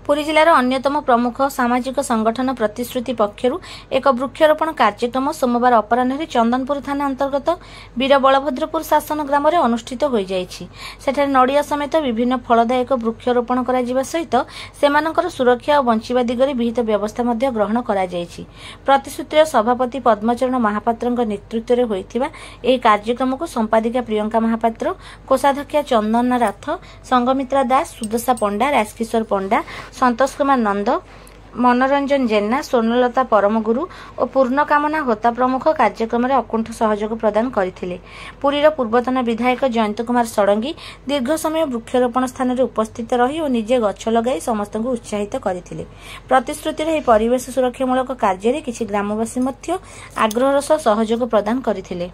पुरी जिलार अन्यतम प्रमुख सामाजिक संगठन प्रतिश्रुति पक्षर एक वृक्षरोपण कार्यक्रम सोमवार अपराह्न चंदनपुर थाना अंतर्गत वीर बलभद्रपुर शासन ग्राम में अनुष्ठित हो जाठी नड़िया समेत विभिन्न फलदायक वृक्षरोपण सहित सेमानकर सुरक्षा और बंचिबा दिगरे विहित व्यवस्था ग्रहण कर प्रतिश्रुतिर सभापति पद्मचरण महापात्र नेतृत्व में होइथिबा एही कार्यक्रम को संपादिका प्रियंका महापात्र, कोषाध्यक्षा चंदना राथ, संगमित्रा दास, सुदशा पंडा, राजकिशोर पंडा, संतोष कुमार नंद, मनोरंजन जेना, स्वर्णलता परमगुरु और पूर्णकामना होता प्रमुख कार्यक्रम में अकुंठ सहयोग प्रदान करथिले। पुरीर पूर्वतन विधायक जयंत कुमार षडंगी दीर्घ समय वृक्षरोपण स्थान में उपस्थित रही और निजे गछ लगाई समस्त को उत्साहित करथिले। प्रतिश्रुतिर एही परिवेश सुरक्षामूलक कार्य किछि ग्रामवासी आग्रहर सह सहयोग प्रदान करथिले।